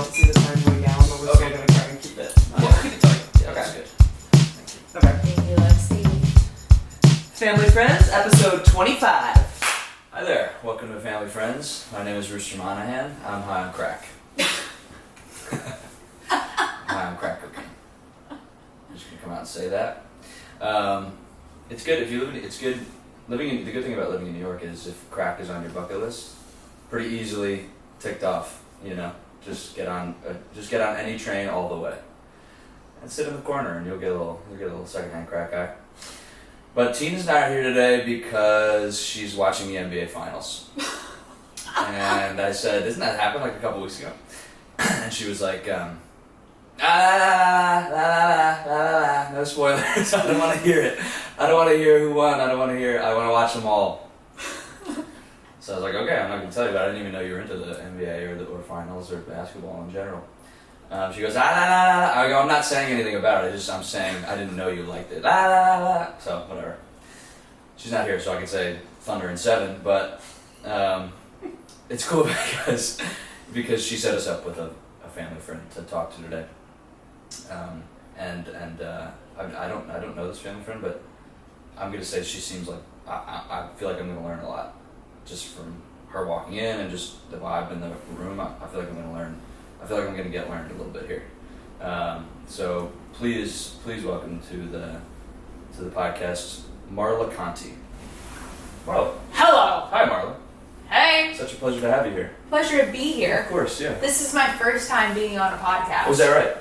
don't see the time going down, but we're still going to try and keep it. Keep it tight. Yeah, Okay. that's good. Thank you. Okay. Thank you, Lexi. Family Friends, episode 25. Hi there. Welcome to Family Friends. My name is Rooster Monahan. I'm high on crack. High on crack cocaine. I'm just gonna come out and say that. It's good if you live in. It's good living in. The good thing about living in New York is if crack is on your bucket list, pretty easily ticked off. You know, just get on any train all the way, and sit in the corner, and you'll get a little secondhand crack eye. But Tina's not here today because she's watching the NBA Finals. And I said, "Doesn't that happen like a couple weeks ago?" And she was like, no spoilers. I don't want to hear it. I don't want to hear who won. I want to watch them all. So I was like, okay, I'm not going to tell you, but I didn't even know you were into the NBA or finals or basketball in general. She goes, I go, I'm not saying anything about it. I'm saying I didn't know you liked it. So whatever. She's not here, so I can say Thunder in 7, but it's cool because she set us up with a family friend to talk to today. I don't know this family friend, but I'm gonna say she seems like I feel like I'm gonna learn a lot just from her walking in and just the vibe in the room. I feel like I'm gonna learn. I feel like I'm gonna get learned a little bit here. So please welcome to the podcast, Marla Conti. Marla. Hello. Hi, Marla. Hey. Such a pleasure to have you here. Pleasure to be here. Of course, yeah. This is my first time being on a podcast. Was that right?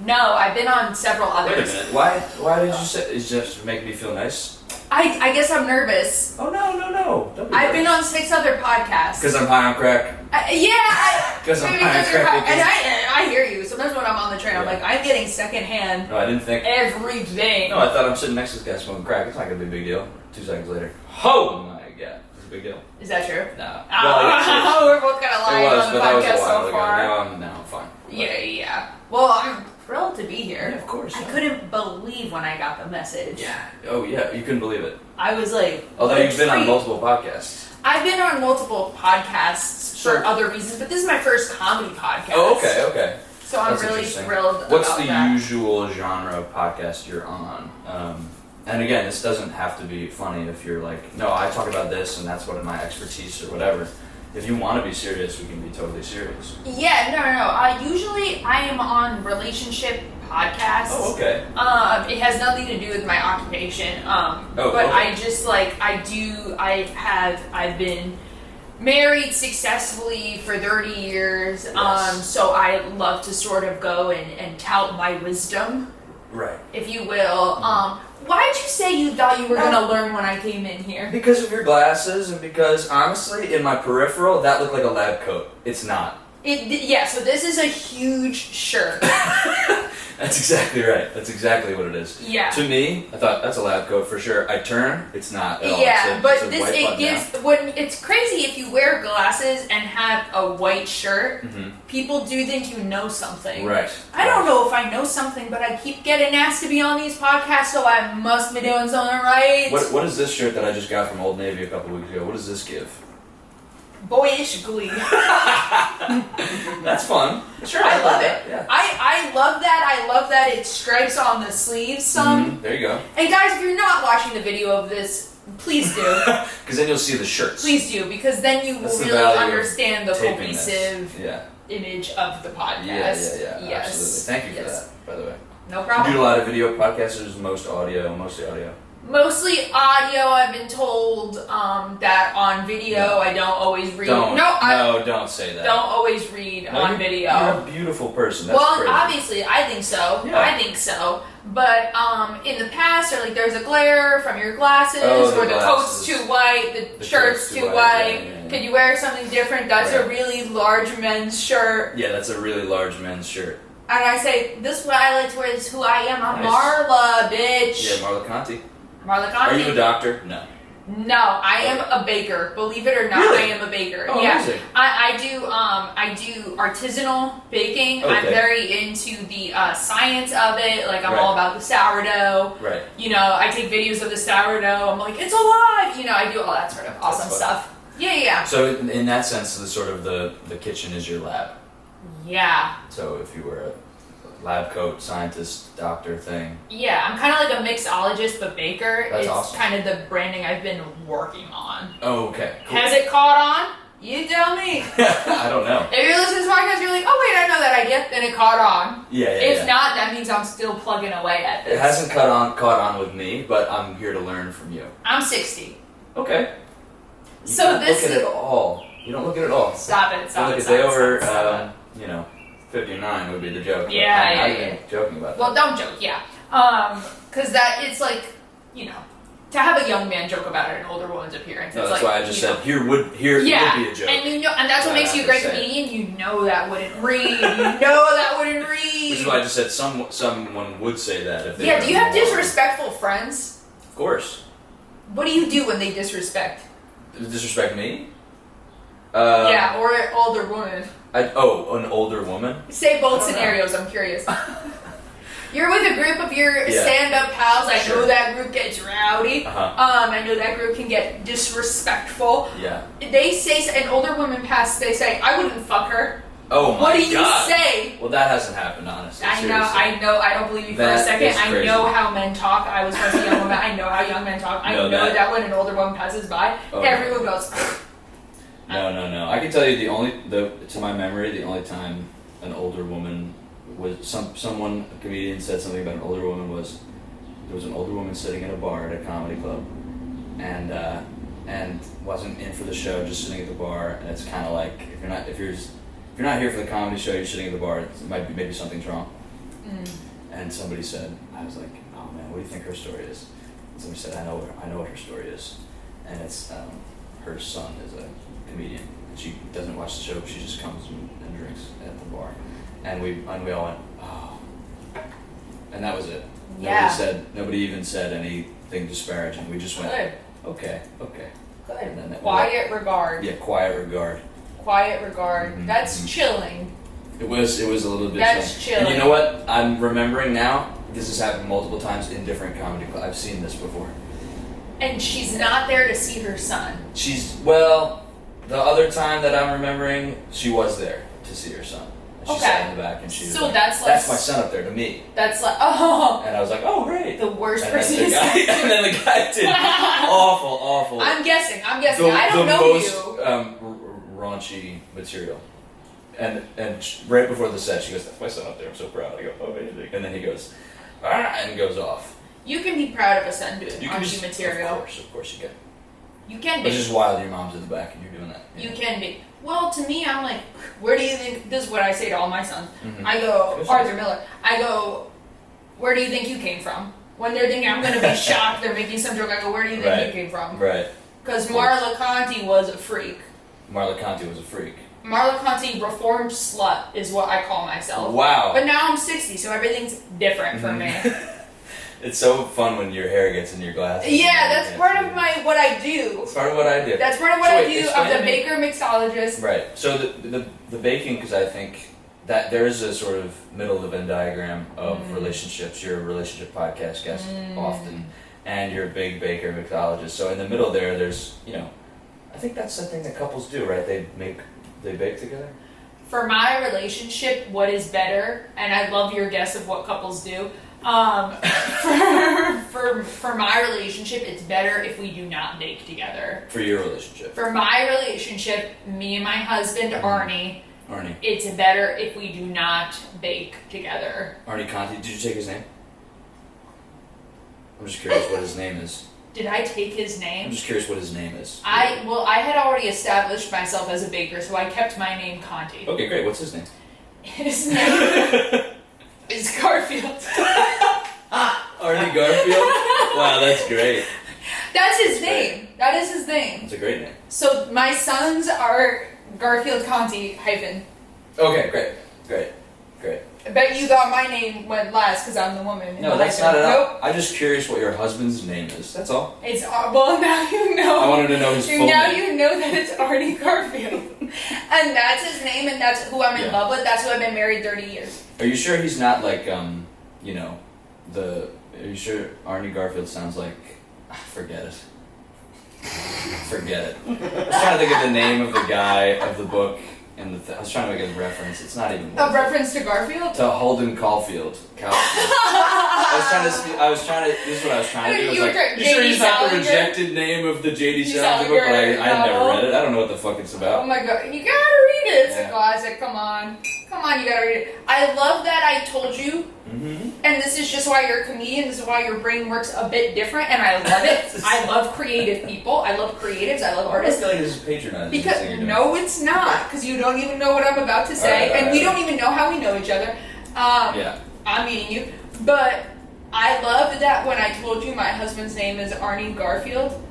No, I've been on several others. Wait a minute. Why did you say? Is it just to make me feel nice? I guess I'm nervous. Oh no! Don't be I've been nervous. on 6 other podcasts. Because I'm high on crack. Because I'm high on crack. And I hear you. Sometimes when I'm on the train, I'm Yeah. like, I'm getting secondhand No, I didn't think. everything. No, I thought I'm sitting next to this guy smoking crack. It's not gonna be a big deal. 2 seconds later. Oh my god, it's a big deal. Is that true? No. Oh, we're both kind of lying it was, on the but that was a podcast while so ago. far. Now I'm fine. Yeah. Well, I'm thrilled to be here. Yeah, of course. I yeah. couldn't believe when I got the message. Yeah. Oh yeah, you couldn't believe it. I was like, Although what a you've been on treat. multiple podcasts. I've been on multiple podcasts Sure. for other reasons, but this is my first comedy podcast. Oh, okay. So I'm That's really interesting. thrilled What's about the that. usual genre of podcast you're on? And again, this doesn't have to be funny if you're like, no, I talk about this and that's what my expertise or whatever. If you want to be serious, we can be totally serious. Yeah, no. Usually I am on relationship podcasts. Oh, okay. It has nothing to do with my occupation. But okay. I just like, I've been married successfully for 30 years. Yes. So I love to sort of go and tout my wisdom, Right. if you will. Why did you say you thought you were going to learn when I came in here? Because of your glasses and because, honestly, in my peripheral, that looked like a lab coat. It's not. So this is a huge shirt. That's exactly right. That's exactly what it is. Yeah. To me, I thought that's a lab coat for sure. I turn, it's not at all. Yeah, it's a white button down. It's crazy if you wear glasses and have a white shirt, Mhm. people do think you know something. Right. I don't know if I know something, but I keep getting asked to be on these podcasts, so I must be doing something right. What is this shirt that I just got from Old Navy a couple weeks ago? What does this give? Boyish glee. That's fun. Sure, I love it. Yeah. I love that. I love that it stripes on the sleeves some. There you go. And guys, if you're not watching the video of this, please do. Because then you'll see the shirts. Please do, because then you That's will the really value of understand the taping this. cohesive Yeah. image of the podcast. Yeah. Yes. Absolutely. Thank you for Yes. that, by the way. No You problem. do a lot of video podcasts or just mostly audio? Mostly audio. I've been told that on video I don't always read. Don't say that. Don't always read on video. You're a beautiful person. That's Well, crazy. obviously, I think so. Yeah. I think so. But in the past, or like there's a glare from your glasses, Oh, or the the coat's glasses. too white, the shirt's too white. yeah. Could you wear something different? That's a Right. really large men's shirt. Yeah, that's a really large men's shirt. And I say, this is what I like to wear. This is who I am. I'm Nice. Marla, bitch. Yeah, Marla Conti. Marla Conti. Are you a doctor? No. No, I am a baker. Believe it or not, Really? I am a baker. Oh, yeah, amazing. I do artisanal baking. I'm Okay. very into the science of it. Like I'm Right. all about the sourdough. Right. You know, I take videos of the sourdough. I'm like, it's alive. You know, I do all that sort of awesome fun. stuff. Yeah. So in that sense, the kitchen is your lab. Yeah. So if you were a lab coat, scientist, doctor thing. Yeah, I'm kind of like a mixologist, but baker. That's it's awesome. kind of the branding I've been working on. Oh, okay. Cool. Has it caught on? You tell me. I don't know. If you're listening to this podcast, you're like, oh wait, I know that idea, then it caught on. Yeah. If not, that means I'm still plugging away at this. It hasn't caught on with me, but I'm here to learn from you. I'm 60. Okay. You So don't this look at is... it all. You don't look at it all. Stop it, stop Look, it, if stop they it, over, stop it. 59 would be the joke. Yeah, I'm yeah. even joking about that. Well, don't joke, yeah. Because that, it's like, to have a young man joke about an older woman's appearance. No, it's that's like, why I just said here would be a joke. And that's what makes you a great comedian. You know that wouldn't read. Which is why I just said someone would say that if they Yeah, were do you have more- disrespectful friends? Of course. What do you do when they disrespect? Disrespect me? Yeah, or an older woman. An older woman? Say both I don't know. scenarios, I'm curious. You're with a group of your Yeah. stand-up pals. I Sure. know that group gets rowdy. Uh-huh. I know that group can get disrespectful. Yeah. They say, an older woman passes, they say, I wouldn't fuck her. Oh my What do you God. say? Well, that hasn't happened, honestly. I seriously. know, I don't believe you for a That second. is I crazy. know how men talk. I was once a young woman. I know how young men talk. I Know know that. that when an older woman passes by, Oh, everyone goes, No. I can tell you to my memory, the only time an older woman was a comedian said something about an older woman was there was an older woman sitting in a bar at a comedy club, and wasn't in for the show, just sitting at the bar. And it's kind of like if you're not here for the comedy show, you're sitting at the bar. It might be maybe something's wrong. And somebody said, I was like, oh man, what do you think her story is? And somebody said, I know what her story is, and it's her son is a comedian. She doesn't watch the show. She just comes and drinks at the bar, and we all went, oh, and that was it. yeah. Nobody even said anything disparaging. We just went, Good. okay. Good. And then Quiet regard. Yeah, quiet regard. Quiet regard. Mhm, That's mhm. chilling. It was a little bit. That's chilling. And chilling. you know what? I'm remembering now. This has happened multiple times in different comedy clubs. I've seen this before. And she's not there to see her son. The other time that I'm remembering, she was there to see her son. And she sat in the back and she was So like, that's like- that's my son up there to me. That's like, oh, And I was like, oh, great. the worst And person then, to the guy, say. and then the guy did awful. I'm guessing. I the don't know most, you. raunchy material. And right before the set, she goes, that's my son up there. I'm so proud. I go, oh, amazing. And then he goes, and goes off. You can be proud of a son doing You can raunchy material. Of course you can. You can It's be. just wild. Your mom's in the back and you're doing that. You can be. Well, to me, I'm like, where do you think, this is what I say to all my sons. Mhm. I go, Good Arthur Miller, I go, where do you think you came from? When they're thinking I'm going to be shocked, they're making some joke, I go, where do you think Right. you came from? Right. Because Marla Conti was a freak. Marla Conti was a freak. Marla Conti, reformed slut, is what I call myself. Wow. But now I'm 60, so everything's different for me. It's so fun when your hair gets in your glasses. Yeah, that's part of what I do. It's part of what I do. That's part of what So I wait, do. explain I'm the to me- baker mixologist. Right. So the baking, because I think that there is a sort of middle of the Venn diagram of relationships. You're a relationship podcast guest often, and you're a big baker mixologist. So in the middle there's I think that's something that couples do, right? They bake together. For my relationship, what is better, and I love your guess of what couples do. For my relationship, it's better if we do not bake together. For your relationship, For my relationship, me and my husband, Arnie, it's better if we do not bake together. Arnie Conti. Did you take his name? I'm just curious what his name is. Did I take his I'm name? just curious what his name is. I had already established myself as a baker, so I kept my name Conti. Okay, great. What's his name? His name is Garfield. Arnie Garfield? Wow, that's great. That's his name. That is his name. That's a great name. So my sons are Garfield Conti hyphen. Okay, great. I bet you thought my name went last because I'm the woman. in No, the that's hyphen. not it. Nope. I'm just curious what your husband's name is. That's all. It's well now you know. I wanted to know his full Now name. you know that it's Arnie Garfield, and that's his name, and that's who I'm in Yeah. love with. That's who I've been married 30 years. Are you sure he's not like Are you sure Arnie Garfield sounds like? Forget it. Forget it. I was trying to think of the name of the guy of the book and I was trying to make a reference. It's not even A reference to Garfield? to Holden Caulfield. I was trying to. This is what I was trying to do. I was You were like, trying- you sure J.D. he's not the Salinger? rejected name of the J.D. J.D. Salinger book? But Salinger I've never novel. read it. I don't know what the fuck it's Oh about. my god, you gotta read it. It's Yeah. a classic. Come on, you gotta read it. I love that I told you, Mm-hmm. and this is just why you're a comedian. This is why your brain works a bit different, and I love it. I love creative people. I love creatives. I love I artists. feel like this is patronizing. Because this thing you're doing. no, it's not. Because you don't even know what I'm about to say, Alright, and we alright. don't even know how we know each other. Yeah. I'm meeting you, but I love that when I told you my husband's name is Arnie Garfield,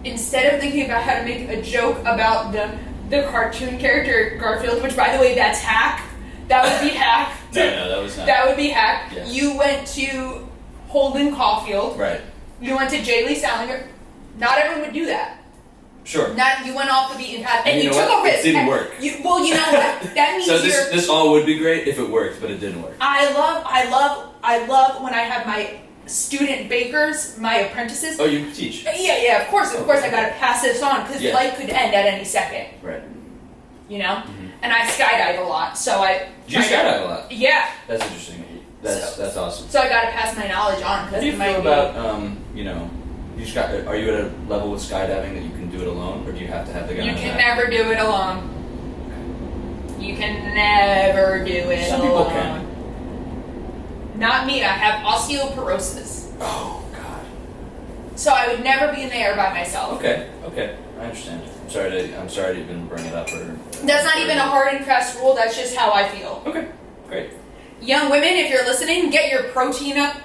instead of thinking about how to make a joke about the cartoon character Garfield, which by the way, that's hack. That would be hack. No, that was not. That would be hack. Yeah. You went to Holden Caulfield. Right. You went to J. Lee Salinger. Not everyone would do that. Sure. Not you went off the beaten path, and And you you know took what? a risk. It didn't And work. You know what? That means So you're. this all would be great if it worked, but it didn't work. I love when I have my student bakers, my apprentices. Oh, you teach. Yeah, of course I gotta pass this on because Yeah. life could end at any second, Right. you know. Mm-hmm. And I skydive a lot, so I. You skydive a lot. Yeah, That's interesting. That's awesome. so I gotta pass my knowledge on How because do you it might feel be. about are you at a level with skydiving that you can do it alone, or do you have to have the guy? You on can the back? never do it alone. You can never do it Some alone. people can. Not me. I have osteoporosis, Oh God. so I would never be in the air by myself. Okay. I understand. I'm sorry to even bring it up. That's not even a hard and fast rule. That's just how I feel. Okay. Great. Young women, if you're listening, get your protein up.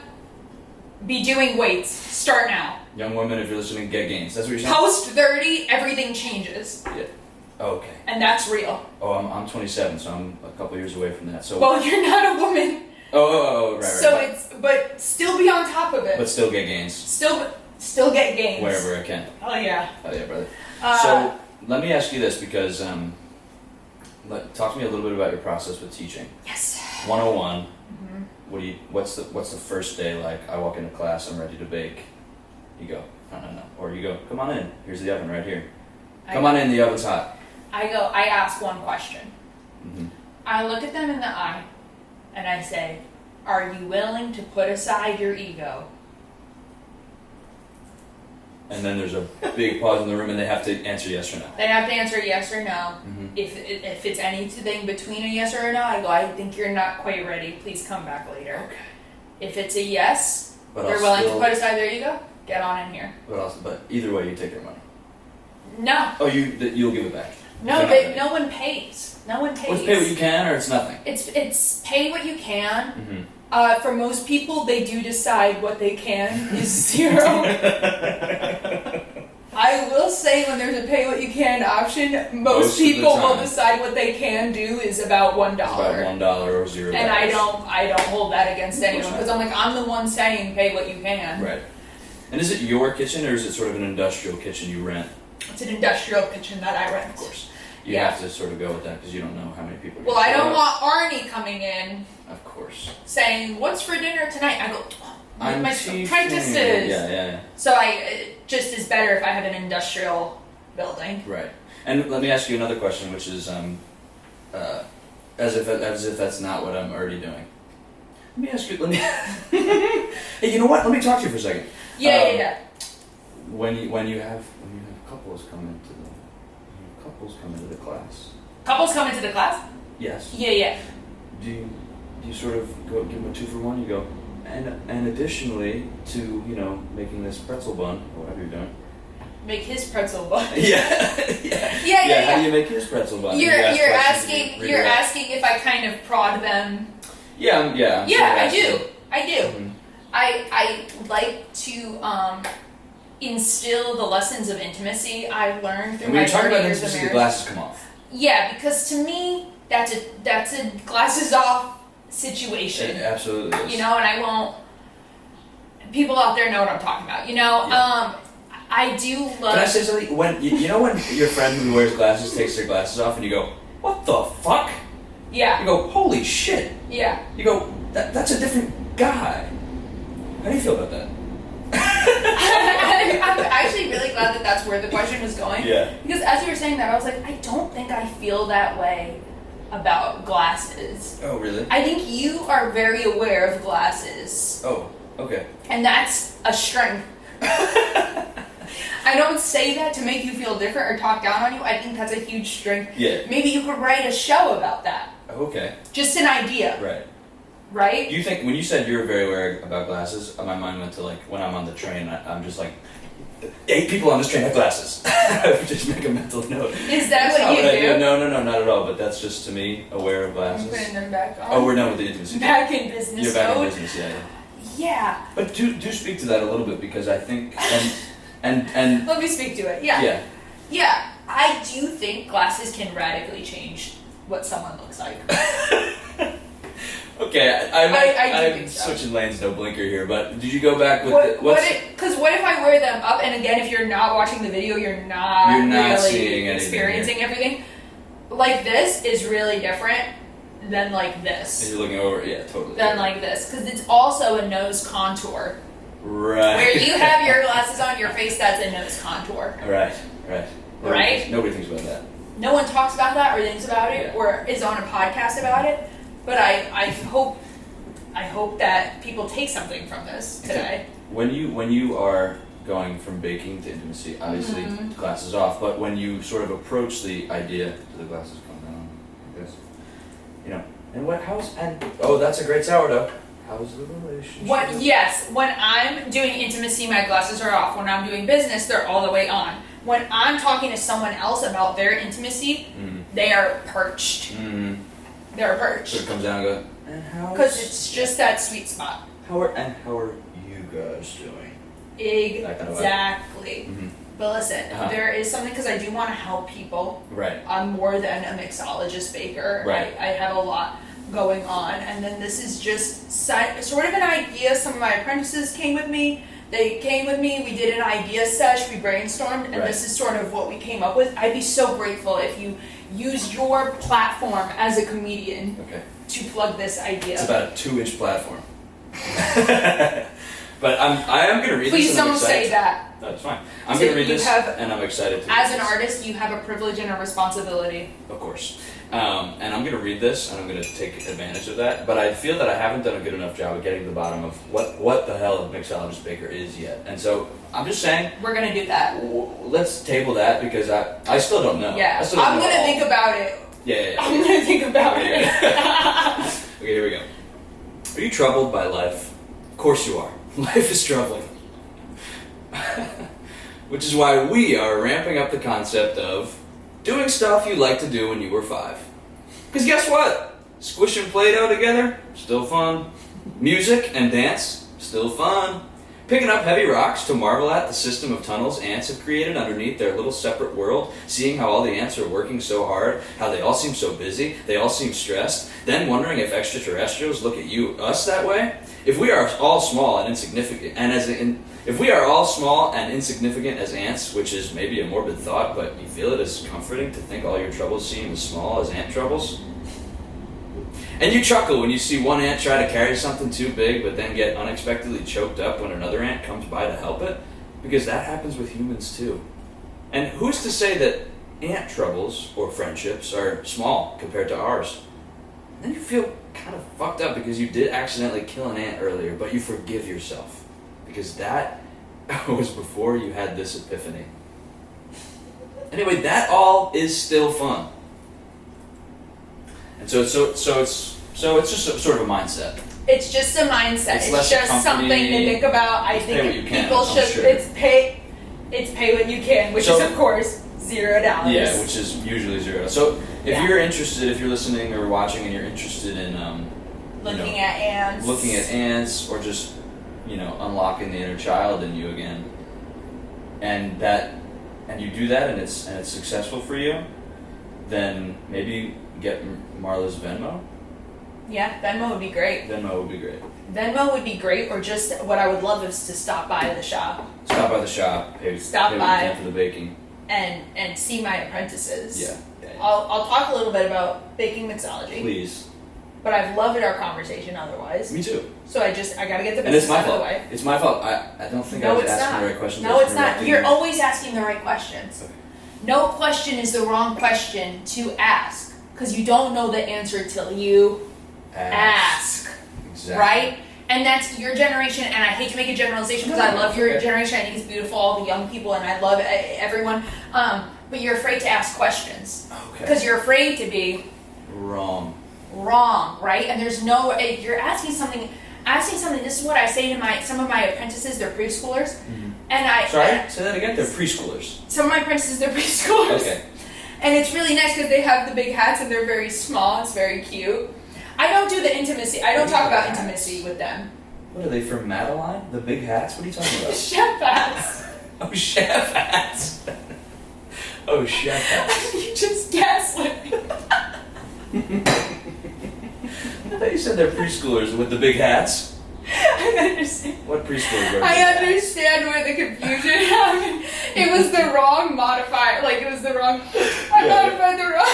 Be doing weights. Start now. Young women, if you're listening, get gains. That's what you're saying. Post 30, everything changes. Yeah. Okay. And that's real. Oh, I'm 27, so I'm a couple years away from that. So. Well, you're not a woman. Right. So but still be on top of it. But still get gains Still get gains. wherever I can. Oh yeah. Oh yeah, brother. So let me ask you this, because talk to me a little bit about your process with teaching. Yes. 101. Mm-hmm. What's the first day like? I walk into class, I'm ready to bake. You go, no. Or you go, come on in. Here's the oven right here. Come on in, the oven's hot. I ask one question. Mm-hmm. I look at them in the eye and I say, are you willing to put aside your ego? And then there's a big pause in the room, and they have to answer yes or no. They have to answer yes or no. Mm-hmm. If it's anything between a yes or a no, I go, I think you're not quite ready. Please come back later. Okay. If it's a yes, But they're I'll willing still- to put aside their ego, get on in here. But either way, you take their money. No. Oh, you'll give it back. No, They're not no one pays. No one pays. Well, it's pay what you can, or it's nothing. It's pay what you can. Mm-hmm. For most people, they do decide what they can is zero. I will say when there's a pay what you can option, most Most of the people will time. decide what they can do is about $1. It's about $1 or $0. And I don't hold that against Of course anyone not. because I'm like, I'm the one saying pay what you can. Right. And is it your kitchen, or is it sort of an industrial kitchen you rent? It's an industrial kitchen that I rent. Of course. You Yeah. have to sort of go with that because you don't know how many people. are Well, gonna I show don't up. want Arnie coming in Of course. saying, "What's for dinner tonight?" I go, I'm my teaching. apprentices. Yeah. So it just is better if I have an industrial building. Right. And let me ask you another question, which is, as if that's not what I'm already doing. Let me ask you. Hey, you know what? Let me talk to you for a second. Yeah. When you have couples come into the class. Couples come into the class? Yes. Yeah. Do you sort of go give them a 2-for-1? You go, and additionally to making this pretzel bun or whatever you're doing. Make his pretzel bun. Yeah. Yeah. How do you make his pretzel bun? You're You ask questions, asking you you're redirect. asking if I kind of prod them. Yeah. I'm Yeah, sort of I asking. do. Mhm. I like to instill the lessons of intimacy I've learned through And when my you're talking 30 about years of intimacy, the marriage. glasses come off. Yeah, because to me that's a glasses off situation. It absolutely is. And I won't. People out there know what I'm talking about. Yeah. I do love. Can I say something? When when your friend who wears glasses takes their glasses off, and you go, "What the fuck?" Yeah. You go, "Holy shit!" Yeah. You go, "That's a different guy." How do you feel about that? I'm actually really glad that's where the question was going. Yeah. Because as you were saying that, I was like, I don't think I feel that way about glasses. Oh, really? I think you are very aware of glasses. Oh, okay. And that's a strength. I don't say that to make you feel different or talk down on you. I think that's a huge strength. Yeah. Maybe you could write a show about that. Okay. Just an idea. Right. Right? Do you think, when you said you're very aware about glasses, my mind went to like, when I'm on the train, I'm just like, 8 people on this train have glasses. I would just make a mental note. Is that That's what not you I do? No, not at all, but that's just to me, aware of I'm glasses. putting them back on. Oh, we're done with the intimacy. Back in business You're back mode. in business, yeah. Yeah. But do speak to that a little bit, because I think, and Let me speak to it. Yeah. yeah. Yeah. I do think glasses can radically change what someone looks like. Okay, I do I'm think so. switching lanes, no blinker here, but did you go back with Because what if I wear them up, and again, if you're not watching the video, you're not really seeing anything experiencing everything. Like this is really different than like this. As you're looking over, yeah, totally. Than like this, because it's also a nose contour. Right. Where you have your glasses on your face, that's a nose contour. Right. Right? Nobody thinks about that. No one talks about that or thinks about it Yeah. or is on a podcast about it. But I hope that people take something from this today. When you are going from baking to intimacy, obviously glasses off, but when you sort of approach the idea, do the glasses come down? Yes. You know, oh, that's a great sourdough. How's the relationship? When I'm doing intimacy, my glasses are off. When I'm doing business, they're all the way on. When I'm talking to someone else about their intimacy, they are perched. They're perched. So it comes down and goes, and how? Because it's just that sweet spot. How are you guys doing? Exactly. Mm-hmm. But listen, Uh-huh. there is something, because I do want to help people. Right. I'm more than a mixologist baker. Right. I have a lot going on, and then this is just sort of an idea. Some of my apprentices came with me. They came with me. We did an idea sesh. We brainstormed, and Right. this is sort of what we came up with. I'd be so grateful if you use your platform as a comedian Okay. to plug this idea. It's about a 2-inch platform. But I am going to read Please this. And I'm don't say excited. that. No, it's fine. I'm So going to read you this, have- and I'm excited to. As read an this. artist, you have a privilege and a responsibility. Of course. And I'm going to read this, and I'm going to take advantage of that. But I feel that I haven't done a good enough job of getting to the bottom of what the hell a mixologist baker is yet. And so I'm just saying, We're gonna do that. let's table that, because I still don't know. Yeah, I still don't I'm know gonna all. think about it. Yeah. I'm gonna think about Okay, it. Okay, here we go. Are you troubled by life? Of course you are. Life is troubling. Which is why we are ramping up the concept of doing stuff you like to do when you were 5. Because guess what? Squishing Play-Doh together? Still fun. Music and dance? Still fun. Picking up heavy rocks to marvel at the system of tunnels ants have created underneath their little separate world, seeing how all the ants are working so hard, how they all seem so busy, they all seem stressed, then wondering if extraterrestrials look at us that way. If we are all small and insignificant, if we are all small and insignificant as ants, which is maybe a morbid thought, but you feel it as comforting to think all your troubles seem as small as ant troubles. And you chuckle when you see one ant try to carry something too big, but then get unexpectedly choked up when another ant comes by to help it, because that happens with humans too. And who's to say that ant troubles or friendships are small compared to ours? Then you feel kind of fucked up because you did accidentally kill an ant earlier, but you forgive yourself because that was before you had this epiphany. Anyway, that all is still fun. And so it's just sort of a mindset. It's just a mindset. It's It's less just company. something to think about. I Pay what you think can, people I'm should. sure. It's pay what you can, which So- is of course $0. Yeah, which is usually 0. So if Yeah. you're interested, if you're listening or watching and you're interested in looking at ants. looking at ants or just unlocking the inner child in you again, and you do that and it's successful for you, then maybe get Marla's Venmo. Yeah, Venmo would be great. Venmo would be great. Venmo would be great, or just what I would love is to stop by the shop Stop by the shop. Pay Stop what you by. can for the baking. and see my apprentices. Yeah. I'll talk a little bit about baking mixology. Please. but I've loved our conversation otherwise. Me too. So I gotta get the And it's business my out of fault. the way. It's my fault. I don't think I No, was it's asking not. the right questions. No, it's not. You're always asking the right questions. Okay. No question is the wrong question to ask because you don't know the answer till you ask. Exactly. Right? And that's your generation, and I hate to make a generalization because I love your generation. I think it's beautiful, all the young people, and I love everyone. But you're afraid to ask questions because you're afraid to be wrong, right? And there's no. You're asking something. This is what I say to some of my apprentices. They're preschoolers, and say that again. They're preschoolers. Some of my apprentices, they're preschoolers. Okay. And it's really nice because they have the big hats and they're very small. It's very cute. I don't do the intimacy. I don't talk about intimacy with them. What are they from Madeline? The big hats? What are you talking about? Chef hats. Oh, chef hats. Oh, chef hats. You just gaslit me. I thought you said they're preschoolers with the big hats. I understand. What preschoolers are I understand where the confusion happened. It was the wrong modifier. Like, it was the wrong. I modified the wrong.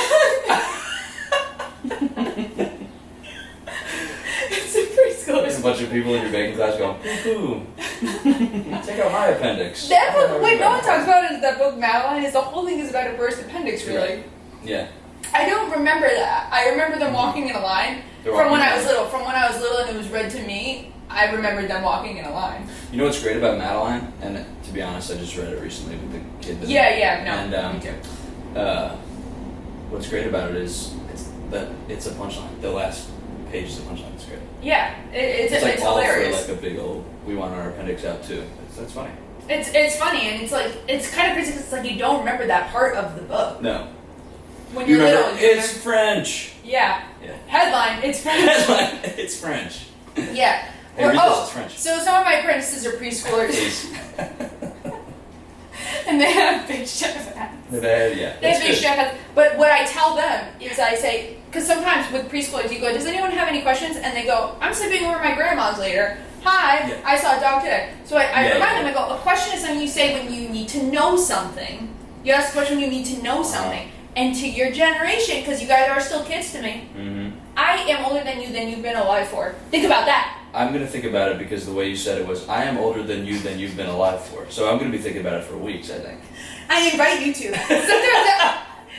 It's a preschool. There's a bunch of people in your baking class going, poo-poo. Take out my appendix. That book, what no one talks about is that book Madeline, is the whole thing is about a burst appendix, really. Right. Yeah. I don't remember that. I remember them walking in a line from when I was little. From when I was little and it was read to me, I remembered them walking in a line. You know what's great about Madeline? And to be honest, I just read it recently with the kid. Me too. What's great about it is it's a punchline. The last page is a punchline. It's great. Yeah, it's like all hilarious. for like a big old, we want our appendix out too. That's funny. It's funny, and it's kind of crazy because it's like you don't remember that part of the book. No. When you're little, it's French. Yeah. Yeah. Headline, it's French. Headline, it's French. Yeah. Hey, read this, it's French. So some of my apprentices are preschoolers. And they have big chef hats. They have big chef hats. But what I tell them is I say, because sometimes with preschoolers you go, does anyone have any questions? And they go, I'm sleeping over at my grandma's later. Hi, Yeah. I saw a dog today. So I remind them, I go, a question is something you say when you need to know something. You ask a question when you need to know something. And to your generation, because you guys are still kids to me, I am older than you've been alive for. Think about that. I'm going to think about it because the way you said it was, I am older than you've been alive for. So I'm going to be thinking about it for weeks, I think. I invite you to.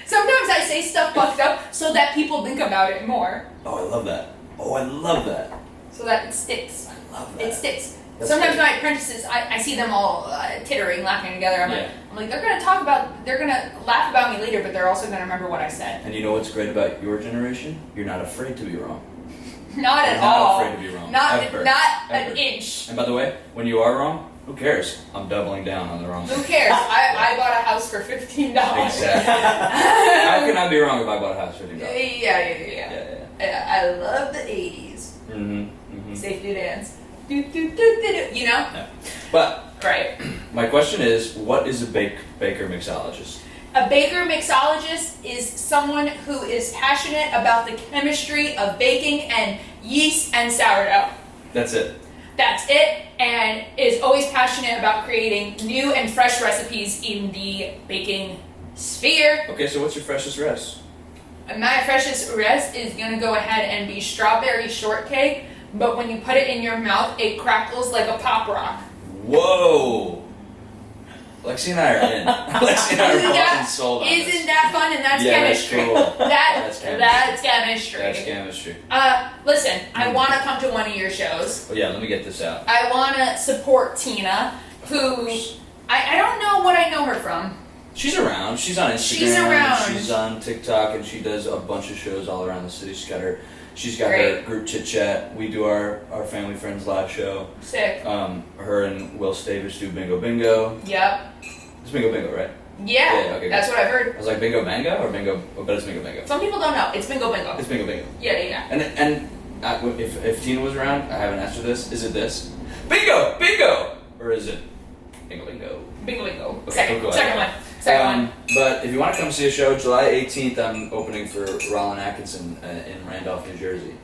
Sometimes I say stuff fucked up so that people think about it more. Oh, I love that. Oh, I love that. So that it sticks. I love that. It sticks. That's Sometimes great. my apprentices, I see them all tittering, laughing together. I'm like, they're going to laugh about me later, but they're also going to remember what I said. And you know what's great about your generation? You're not afraid to be wrong. Not at You're all. not afraid to be wrong. Not Ever. an inch. And by the way, when you are wrong, who cares? I'm doubling down on the wrong Who thing. cares? I bought a house for $15. Exactly. How can I be wrong if I bought a house for $15? Yeah. I love the 80s. Safe to dance. Do, you know? Yeah. But Right. my question is, what is a baker mixologist? A baker mixologist is someone who is passionate about the chemistry of baking and yeast and sourdough. That's it. That's it, and is always passionate about creating new and fresh recipes in the baking sphere. Okay, so what's your freshest res? My freshest res is gonna go ahead and be strawberry shortcake, but when you put it in your mouth, it crackles like a pop rock. Whoa! Lexi and I are in. Lexi and I are bought and sold on this. Isn't that fun? And that's chemistry. That's cool. That's chemistry. That's chemistry. Listen, I want to come to one of your shows. Well, yeah, let me get this out. I want to support Tina, who I don't know what I know her from. She's around. She's on Instagram. She's around. She's on TikTok, and she does a bunch of shows all around the city. She's got her group chit chat. We do our Family Friends live show. Sick. Her and Will Stavish do Bingo Bingo. Yep. It's Bingo Bingo, right? Yeah. Okay, that's good. what I've heard. I was like Bingo Mango or Bingo, but it's Bingo Bingo. Some people don't know. It's Bingo Bingo. It's Bingo Bingo. Yeah. And if Tina was around, I haven't asked her this. Is it this? Bingo Bingo, or is it Bingo Bingo? Bingo Bingo. Okay, cool. Second one. But if you want to come see a show, July 18th, I'm opening for Rollin Atkinson in Randolph, New Jersey.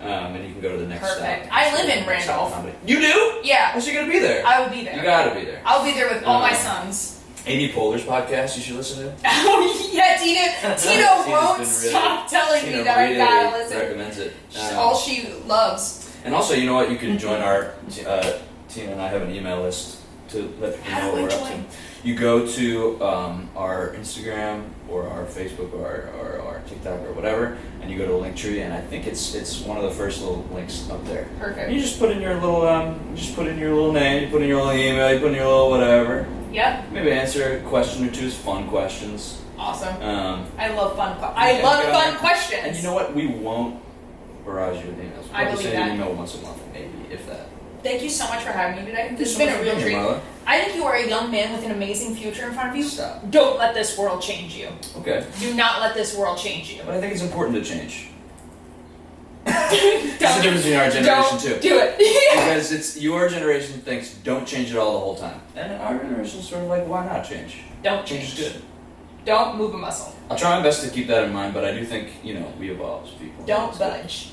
And you can go to the next Perfect. stop. I live in Randolph. You do? Yeah. Oh, so you're going to be there? I will be there. You got to be there. I'll be there with all my sons. Amy Poehler's podcast you should listen to. Oh yeah, Tina Tina's won't been stop telling me Tina that I really gotta listen. recommends it. All she loves. And also, you know what? You can join our Tina and I have an email list to let people know what we're up to. You go to our Instagram or our Facebook or our TikTok or whatever, and you go to a link tree, and I think it's one of the first little links up there. Perfect. And you just put in your little name, you put in your little email, you put in your little whatever. Yep. Maybe answer a question or two, fun questions. Awesome. I love fun. I love fun questions. And you know what? We won't barrage you with emails. We'll I probably believe send that. an email once a month, maybe, if that. Thank you so much for having me today. This has so been much a for real being treat. here, Marla. I think you are a young man with an amazing future in front of you. Stop. Don't let this world change you. Okay. Do not let this world change you. But I think it's important to change. Don't, There's a difference between our generation too. Do it. Because it's your generation thinks don't change it all the whole time. And our generation's sort of like, why not change? Don't Change change. is good. Don't move a muscle. I'll try my best to keep that in mind, but I do think, we evolve as people. Don't That's budge.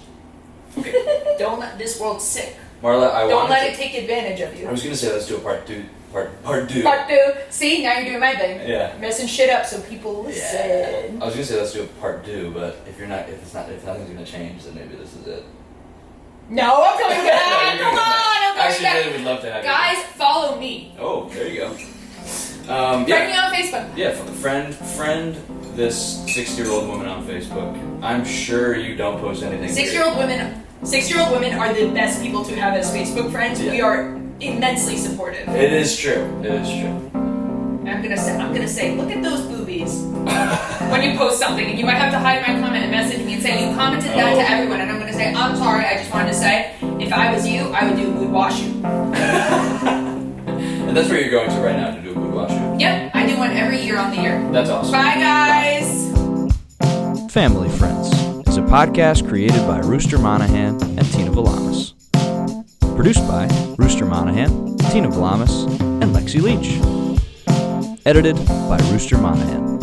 good. Okay. Don't let this world sick. Marla, I Don't wanted let to, it take advantage of you. I was going to say let's do a part two. Part two. See, now you're doing my thing. Yeah. Messing shit up so people listen. Yeah. I was going to say let's do a part two, but if nothing's going to change, then maybe this is it. No, I'm coming back. You're Come coming on, back. I'm coming Actually, back. really would love to have Guys, you. follow me. Oh, there you go. Friend me on Facebook. Yeah, friend this 60-year-old woman on Facebook. I'm sure you don't post anything. 6-year-old women are the best people to have as Facebook friends. Yeah. We are immensely supportive. It is true. I'm gonna say, look at those boobies. When you post something, and you might have to hide my comment and message me and say you commented that to everyone, and I'm gonna say I'm sorry. I just wanted to say, if I was you, I would do a mood wash you. And that's where you're going to right now to do a mood wash. Yep, I do one every year on the year. That's awesome. Bye, guys. Family Friends is a podcast created by Rooster Monahan and Tina Valamas. Produced by Rooster Monahan, Tina Valamas, and Lexi Leach. Edited by Rooster Monahan.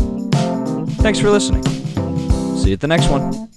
Thanks for listening. See you at the next one.